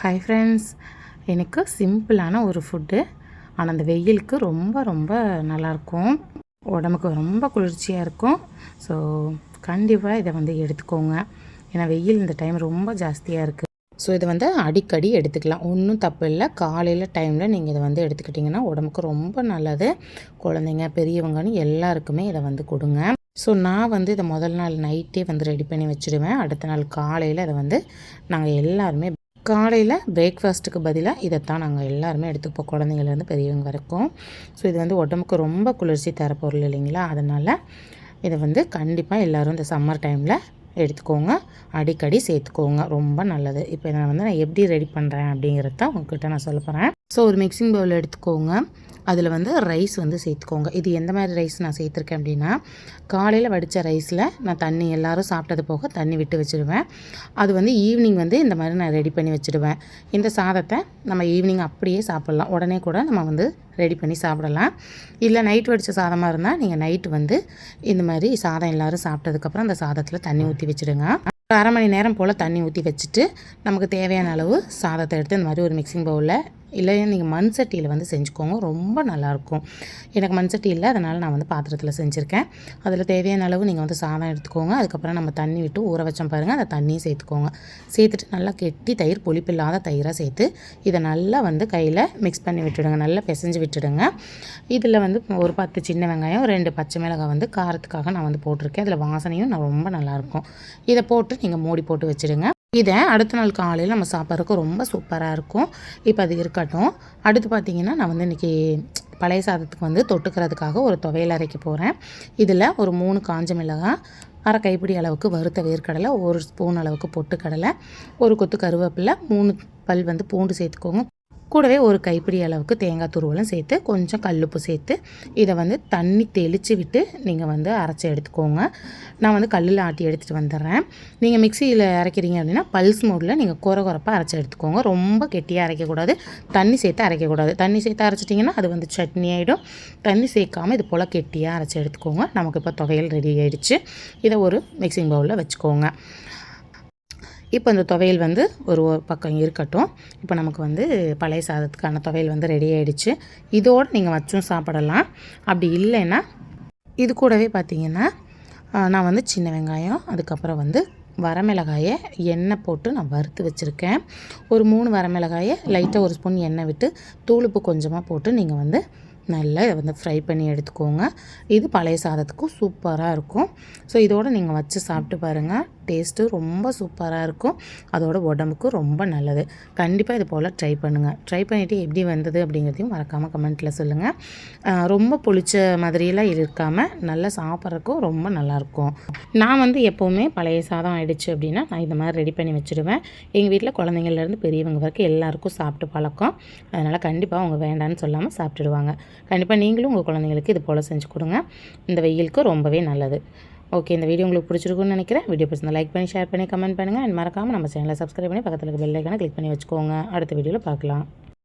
Hi friends, எனக்கு சிம்பிளான ஒரு ஃபுட்டு, ஆனால் அந்த வெயிலுக்கு ரொம்ப ரொம்ப நல்லாயிருக்கும், உடம்புக்கு ரொம்ப குளிர்ச்சியாக இருக்கும். ஸோ கண்டிப்பாக இதை வந்து எடுத்துக்கோங்க. ஏன்னா வெயில் இந்த டைம் ரொம்ப ஜாஸ்தியாக இருக்குது. ஸோ இதை வந்து அடிக்கடி எடுத்துக்கலாம், ஒன்றும் தப்பு இல்லை. காலையில் டைமில் நீங்கள் இதை வந்து எடுத்துக்கிட்டிங்கன்னா உடம்புக்கு ரொம்ப நல்லது. குழந்தைங்க பெரியவங்கன்னு எல்லாருக்குமே இதை வந்து கொடுங்க. ஸோ நான் வந்து இதை முதல் நாள் நைட்டே வந்து ரெடி பண்ணி வச்சுடுவேன். அடுத்த நாள் காலையில் அதை வந்து நாங்கள் எல்லாருமே காலையில் பிரேக்ஃபாஸ்ட்டுக்கு பதிலாக இதைத்தான் நாங்கள் எல்லாருமே எடுத்துப்போம், குழந்தைங்கள்லேருந்து பெரியவங்க வரைக்கும். ஸோ இது வந்து உடம்புக்கு ரொம்ப குளிர்ச்சி தர பொருள் இல்லைங்களா, அதனால் இதை வந்து கண்டிப்பாக எல்லோரும் இந்த சம்மர் டைமில் எடுத்துக்கோங்க, அடிக்கடி சேர்த்துக்கோங்க, ரொம்ப நல்லது. இப்போ நான் வந்து எப்படி ரெடி பண்ணுறேன் அப்படிங்கிறத தான் உங்கள்கிட்ட நான் சொல்ல போகிறேன். ஸோ ஒரு மிக்சிங் பவுல் எடுத்துக்கோங்க, அதில் வந்து ரைஸ் வந்து சேர்த்துக்கோங்க. இது எந்த மாதிரி ரைஸ் நான் சேர்த்துருக்கேன் அப்படின்னா, காலையில் வடித்த ரைஸில் நான் தண்ணி எல்லோரும் சாப்பிட்டது போக தண்ணி விட்டு வச்சுடுவேன். அது வந்து ஈவினிங் வந்து இந்த மாதிரி நான் ரெடி பண்ணி வச்சுடுவேன். இந்த சாதத்தை நம்ம ஈவினிங் அப்படியே சாப்பிட்லாம், உடனே கூட நம்ம வந்து ரெடி பண்ணி சாப்பிடலாம். இல்லை நைட் வடித்த சாதமாக இருந்தால் நீங்கள் நைட்டு வந்து இந்த மாதிரி சாதம் எல்லோரும் சாப்பிட்டதுக்கப்புறம் அந்த சாதத்தில் தண்ணி ஊற்றி வச்சுடுங்க. ஒரு அரை மணி நேரம் போல் தண்ணி ஊற்றி வச்சுட்டு நமக்கு தேவையான அளவு சாதத்தை எடுத்து இந்த மாதிரி ஒரு மிக்சிங் பவுலில், இல்லை நீங்கள் மண் சட்டியில் வந்து செஞ்சுக்கோங்க, ரொம்ப நல்லாயிருக்கும். எனக்கு மண் சட்டி இல்லை, அதனால் நான் வந்து பாத்திரத்தில் செஞ்சுருக்கேன். அதில் தேவையான அளவு நீங்கள் வந்து சாதம் எடுத்துக்கோங்க. அதுக்கப்புறம் நம்ம தண்ணி விட்டு ஊற வச்சோம் பாருங்கள், அந்த தண்ணியும் சேர்த்துக்கோங்க. சேர்த்துட்டு நல்லா கெட்டி தயிர், புளிப்பில்லாத தயிராக சேர்த்து இதை நல்லா வந்து கையில் மிக்ஸ் பண்ணி விட்டுடுங்க, நல்லா பிசைஞ்சு விட்டுடுங்க. இதில் வந்து ஒரு 10 சின்ன வெங்காயம், 2 பச்சை மிளகாய் வந்து காரத்துக்காக நான் வந்து போட்டிருக்கேன். அதில் வாசனையும் ரொம்ப நல்லாயிருக்கும். இதை போட்டு நீங்கள் மூடி போட்டு வச்சுடுங்க. இதை அடுத்த நாள் காலையில் நம்ம சாப்பிட்றதுக்கு ரொம்ப சூப்பராக இருக்கும். இப்போ அது இருக்கட்டும். அடுத்து பார்த்திங்கன்னா, நான் வந்து இன்றைக்கி பழைய சாதத்துக்கு வந்து தொட்டுக்கிறதுக்காக ஒரு துவையல் அரைக்க போகிறேன். இதில் ஒரு 3 காஞ்ச மிளகாய், அரை கைப்பிடி அளவுக்கு வறுத்த வேர்க்கடலை, 1 ஸ்பூன் அளவுக்கு பொட்டுக்கடலை, ஒரு கொத்து கருவேப்பிலை, 3 பல் வந்து பூண்டு சேர்த்துக்கோங்க. கூடவே ஒரு கைப்பிடி அளவுக்கு தேங்காய் துருவலும் சேர்த்து கொஞ்சம் கல்லுப்பு சேர்த்து இதை வந்து தண்ணி தெளித்து விட்டு நீங்கள் வந்து அரைச்சி எடுத்துக்கோங்க. நான் வந்து கல்லில் ஆட்டி எடுத்துகிட்டு வந்துடுறேன். நீங்கள் மிக்சியில் அரைக்கிறீங்க அப்படின்னா பல்ஸ் மோடில் நீங்கள் குறப்பாக அரைச்சி எடுத்துக்கோங்க. ரொம்ப கெட்டியாக அரைக்கக்கூடாது, தண்ணி சேர்த்து அரைக்கக்கூடாது. தண்ணி சேர்த்து அரைச்சிட்டிங்கன்னா அது வந்து சட்னி ஆகிடும். தண்ணி சேர்க்காமல் இது போல் கெட்டியாக அரைச்சி எடுத்துக்கோங்க. நமக்கு இப்போ துவையல் ரெடி ஆகிடுச்சு. இதை ஒரு மிக்சிங் பவுலில் வச்சுக்கோங்க. இப்போ இந்த துவையல் வந்து ஒரு பக்கம் இருக்கட்டும். இப்போ நமக்கு வந்து பழைய சாதத்துக்கான துவையல் வந்து ரெடி ஆகிடுச்சு. இதோடு நீங்கள் வச்சும் சாப்பிடலாம். அப்படி இல்லைன்னா இது கூடவே பார்த்திங்கன்னா, நான் வந்து சின்ன வெங்காயம், அதுக்கப்புறம் வந்து வரமிளகாயை எண்ணெய் போட்டு நான் வறுத்து வச்சுருக்கேன். ஒரு 3 வரமிளகாயை லைட்டாக 1 ஸ்பூன் எண்ணெய் விட்டு தூளுப்பு கொஞ்சமாக போட்டு நீங்கள் வந்து நல்லா இதை வந்து ஃப்ரை பண்ணி எடுத்துக்கோங்க. இது பழைய சாதத்துக்கும் சூப்பராக இருக்கும். ஸோ இதோடு நீங்கள் வச்சு சாப்பிட்டு பாருங்கள், டேஸ்ட்டு ரொம்ப சூப்பராக இருக்கும். அதோட உடம்புக்கும் ரொம்ப நல்லது. கண்டிப்பாக இது போல் ட்ரை பண்ணுங்கள். ட்ரை பண்ணிவிட்டு எப்படி வந்தது அப்படிங்கிறதையும் மறக்காமல் கமெண்ட்டில் சொல்லுங்கள். ரொம்ப புளிச்ச மாதிரியெல்லாம் இருக்காமல் நல்லா சாப்பிட்றதுக்கும் ரொம்ப நல்லாயிருக்கும். நான் வந்து எப்போவுமே பழைய சாதம் ஆகிடுச்சு அப்படின்னா நான் இந்த மாதிரி ரெடி பண்ணி வச்சுடுவேன். எங்கள் வீட்டில் குழந்தைங்கள்லேருந்து பெரியவங்க வரைக்கும் எல்லாேருக்கும் சாப்பிட்டு பழக்கம். அதனால் கண்டிப்பாக அவங்க வேண்டான்னு சொல்லாமல் சாப்பிட்டுடுவாங்க. கண்டிப்பாக நீங்களும் உங்கள் குழந்தைங்களுக்கு இது போல் செஞ்சு கொடுங்க. இந்த வெயிலுக்கு ரொம்பவே நல்லது. ஓகே, இந்த வீடியோ உங்களுக்கு பிடிச்சிருக்குன்னு நினைக்கிறேன். வீடியோ பிடிச்சிருந்தா லைக் பண்ணி, ஷேர் பண்ணி, கமெண்ட் பண்ணுங்கள். அண்ட் மறக்காமல் நம்ம சேனலை சப்ஸ்கிரைப் பண்ணி பக்கத்தில் இருக்க பெல் ஐக்கானை கிளிக் பண்ணி வச்சுக்கோங்க. அடுத்த வீடியோவில் பார்க்கலாம்.